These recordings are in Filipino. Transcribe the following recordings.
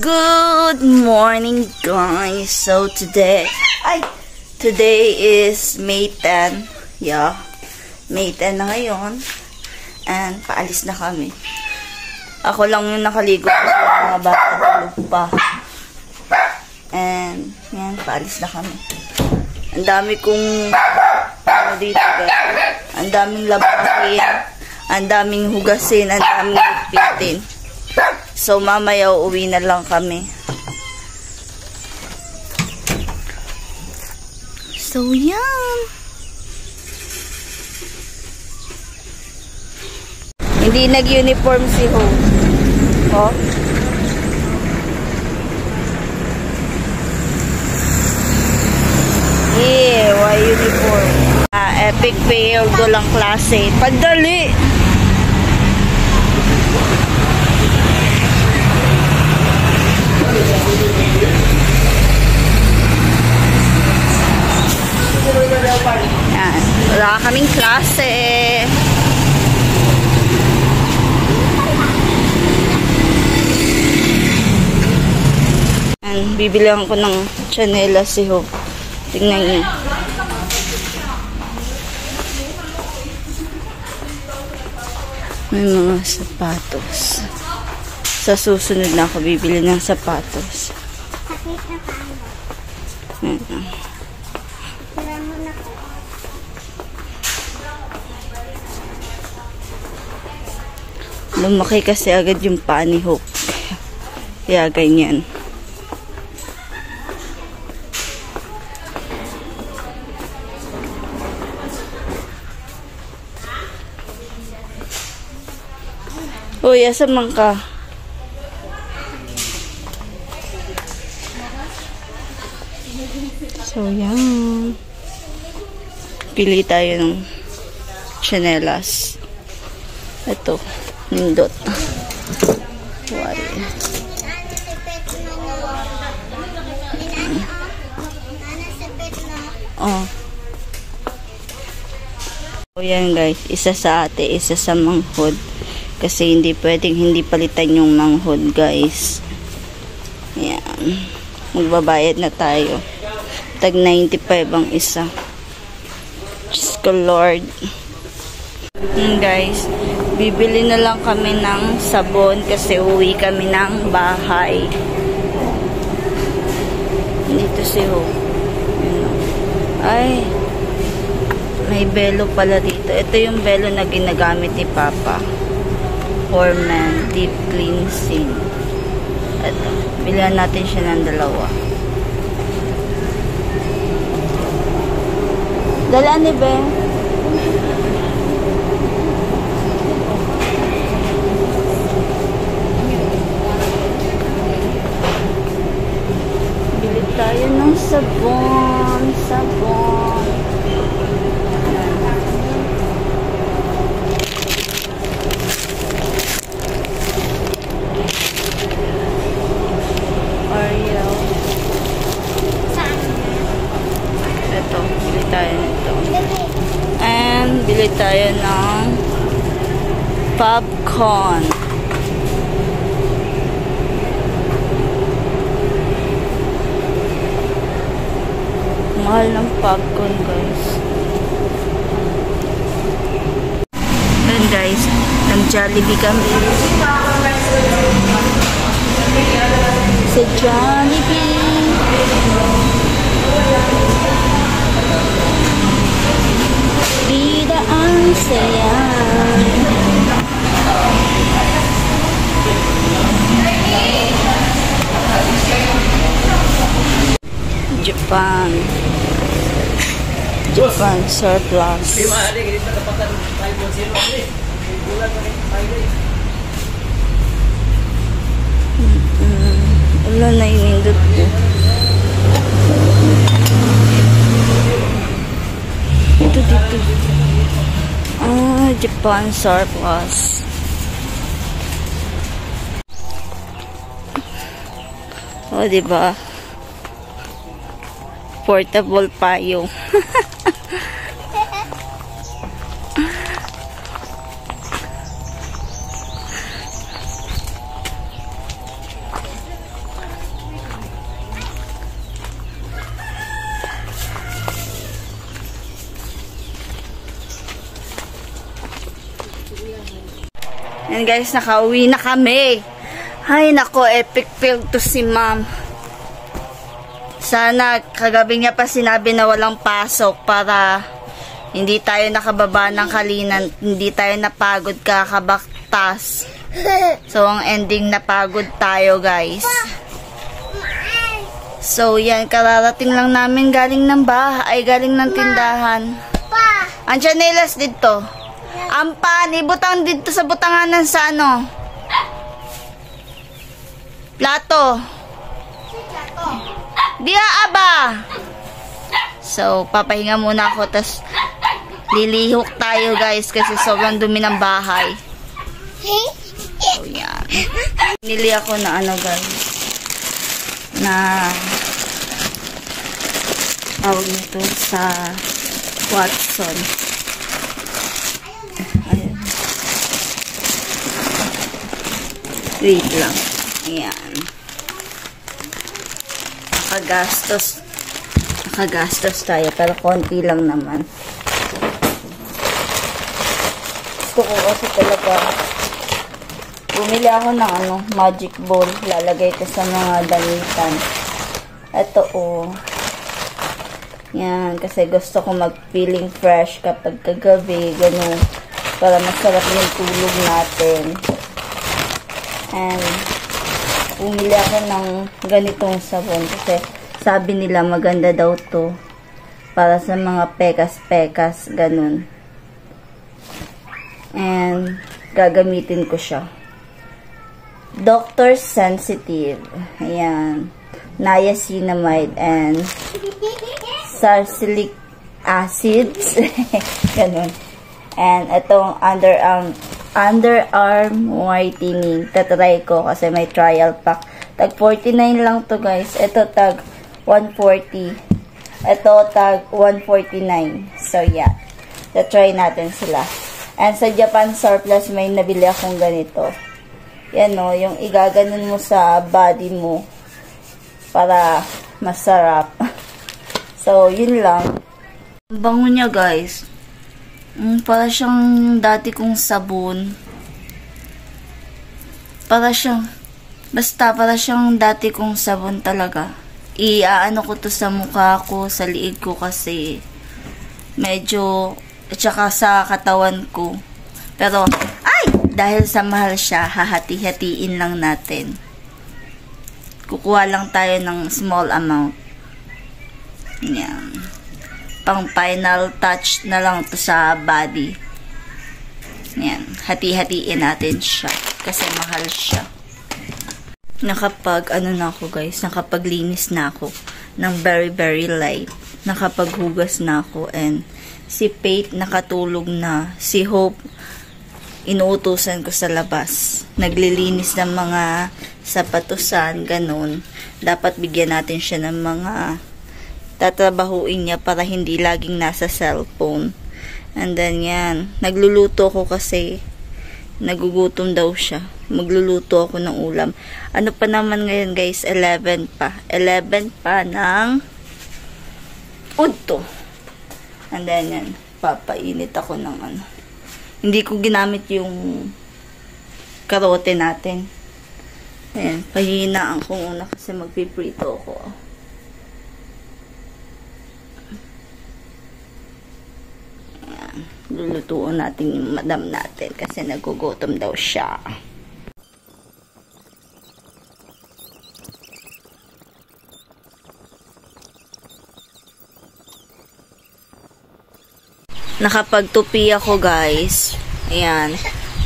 Good morning, guys. So today is May 10. Yeah, May 10 na ngayon. And paalis na kami. Ako lang yung nakaligo kasi mga bata tulog pa. And yan, paalis na kami. Ang dami kong dito, guys. Ang daming labahin, ang daming hugasin, ang daming ligpitin. So, mamaya uuwi na lang kami. So, yan. Hindi nag-uniform si Ho. Oh. Yeah, why uniform? Epic fail, dulang klase. Padali! Yan. Wala kaming klase. Yan. Bibilihan ko ng chanela si Ho. Tingnan niyo. May mga sapatos. Sa susunod na ako bibili ng sapatos. Yan. Lumaki kasi agad yung paa ni Hope. Kaya ganyan. Uy, asan man ka? So, yan. Pili tayo ng chanelas. Ito. Nindot. Wari. Oh. So, yan guys. Isa sa ate, isa sa manghod. Kasi hindi pwedeng hindi palitan yung manghod, guys. Yan. Magbabayad na tayo. Tag 95 ang isa. Diyos ko, Lord. Guys, bibili na lang kami ng sabon kasi uwi kami ng bahay. Dito si Ho. Ay, may belo pala dito. Ito yung belo na ginagamit ni Papa. For men, deep cleansing. Ito, bilihan natin siya ng dalawa. Dala ni Ben. Bili tayo ng sabon. Sabon. Ariel. Ito, bili tayo nito. And bili tayo ng popcorn. Mahal ng popcorn, guys. And guys, nag-Jollibee kami. Sa Jollibee. Vida ang saya. Japan. Japan surplus. Wala na inindot ko. Ito dito. Ah, Japan surplus. O, diba? Portable payong. Yan guys, nakauwi na kami. Ay nako, epic fail to si ma'am. Sana kagabi niya pa sinabi na walang pasok para hindi tayo nakababa ng kalinan, hindi tayo napagod kakabaktas. So ang ending napagod tayo guys. So yan, kararating lang namin galing ng bahay, galing ng tindahan. Andiyan nilas dito. Ampan, ibutang dito sa butanganan sa ano? Plato. Dia aba. So, papahinga muna ako, tas lilihok tayo guys kasi sobrang dumi ng bahay. So, yan. Nili ako na ano guys, na tawag nito sa Watson. Ayan. Wait lang. Ayan. Nakagastos tayo pero konti lang naman. Gusto ko kasi talaga bumili ako ng ano, magic ball. Lalagay ko sa mga damitan. Ito oh. Yan, kasi gusto ko mag-feeling fresh kapag kagabi, ganun, para masarap yung tulog natin. And, bumili ako ng ganitong sabon kasi sabi nila maganda daw to para sa mga pekas-pekas, ganun. And, gagamitin ko siya. Dr. Sensitive. Ayan. Niacinamide and salicylic acids. Ganun. And itong underarm whitening. Tatry ko kasi may trial pack. Tag 49 lang to guys. Ito tag 140. Ito tag 149. So yeah. Tatry natin sila. And sa Japan Surplus may nabili akong ganito. Yan o. Yung igaganon mo sa body mo para masarap. So, yun lang. Ang bango niya, guys. Para siyang dati kong sabon. Para siyang dati kong sabon talaga. Iaano ko to sa mukha ko, sa liig ko kasi medyo, at saka sa katawan ko. Pero, dahil sa mahal siya, hahati-hatiin lang natin. Kukuha lang tayo ng small amount. Yan. Pang final touch na lang to sa body. Yan. Hati-hatiin natin siya. Kasi mahal siya. Na ako guys. Nakapaglinis na ako. Ng very very light. Nakapaghugas na ako. And si Faith nakatulog na. Si Hope inuutusan ko sa labas. Naglilinis ng mga sapatusan. Ganun. Dapat bigyan natin siya ng mga tatrabahuin niya para hindi laging nasa cellphone. And then yan, nagluluto ko kasi nagugutom daw siya. Magluluto ako ng ulam. Ano pa naman ngayon guys, 11 pa. 11 pa ng udto. And then yan, papainit ako ng ano. Hindi ko ginamit yung karote natin. Ayan, pahinaan ko muna kasi magpiprito ako. Lulutuin natin yung madam natin kasi nagugutom daw siya. Nakapagtupi ako guys. Ayan.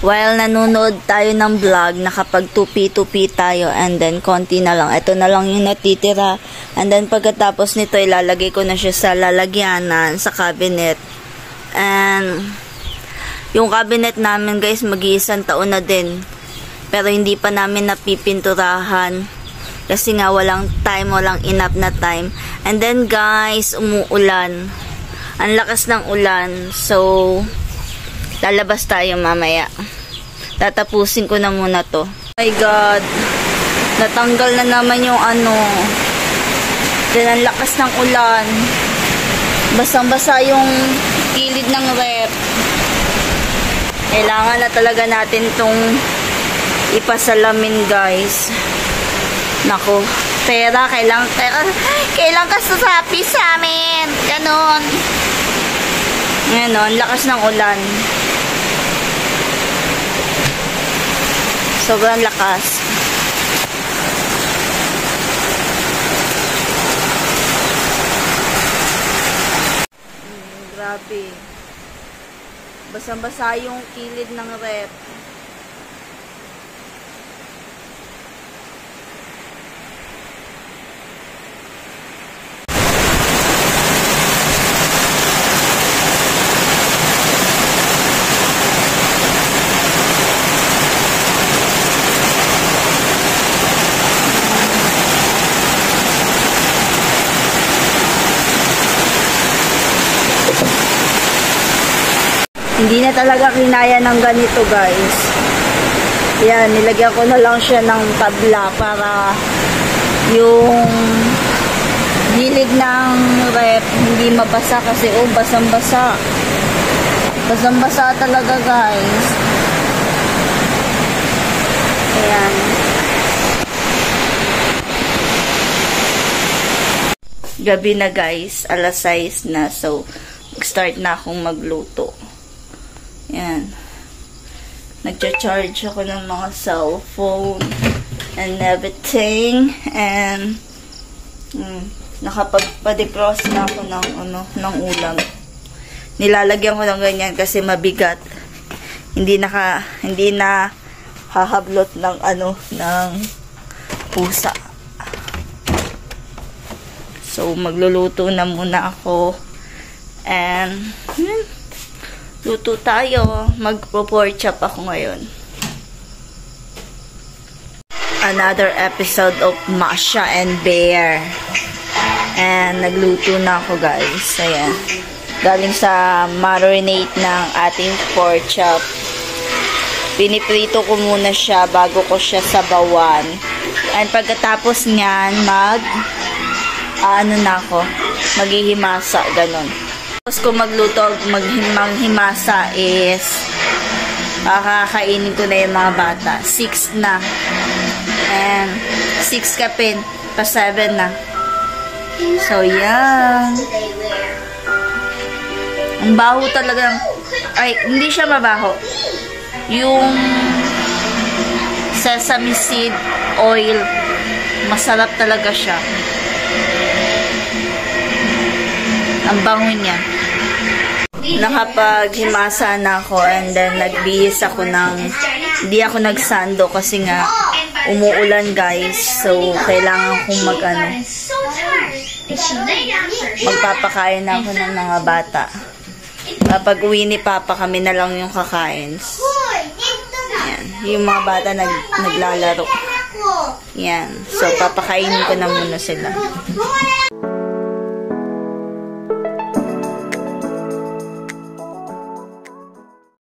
While nanonood tayo ng vlog, nakapagtupi-tupi tayo and then konti na lang. Ito na lang yung natitira. And then pagkatapos nito ilalagay ko na siya sa lalagyanan, sa cabinet. And yung cabinet namin guys mag-iisang taon na din, pero hindi pa namin napipinturahan kasi nga walang time, walang enough na time. And then guys, umuulan, ang lakas ng ulan, so lalabas tayo mamaya. Tatapusin ko na muna to. Oh my god, natanggal na naman yung ano. Then ang lakas ng ulan, basang basa yung gilid ng rep. Kailangan na talaga natin tong ipasalamin, guys. Nako, pera, kailangan kasasapi sa amin. Ganon. Ngayon, lakas ng ulan. Sobrang lakas. Grabe. Basang-basa yung kilid ng rep. Hindi na talaga kinaya ng ganito, guys. Yan, nilagyan ko na lang siya ng tabla para yung gilid ng rep hindi mabasa kasi basang-basa. Basang-basa talaga, guys. Ayan. Gabi na, guys. Alas 6 na. So, start na akong magluto. Yan. Nagcha-charge ako ng mga cellphone and everything. And nakapagpa-defrost na ako ng ulam. Nilalagyan ko ng ganyan kasi mabigat. Hindi na hahablot ng ng pusa. So magluluto na muna ako. And luto tayo. Mag-pork chop ako ngayon. Another episode of Masha and Bear. And nagluto na ako, guys. Ayan. Galing sa marinate ng ating pork chop. Piniprito ko muna siya bago ko siya sabawan. And pagkatapos niyan, maghihimasa, ganon. Tapos kung magluto, maghimasa is kakainin ko na yung mga bata. 6 na. And 6 kapin. Pa 7 na. So, yan. Ang baho talaga. Ay, hindi siya mabaho. Yung sesame seed oil, masarap talaga siya. Ang bango niya. Nakapaghimasa na ako and then nagbihis ako hindi ako nagsando kasi nga umuulan, guys. So, kailangan kong magpapakain na ako ng mga bata. Kapag uwi ni Papa, kami na lang yung kakain. Yan. Yung mga bata naglalaro. Yan. So, papakainin ko na muna sila.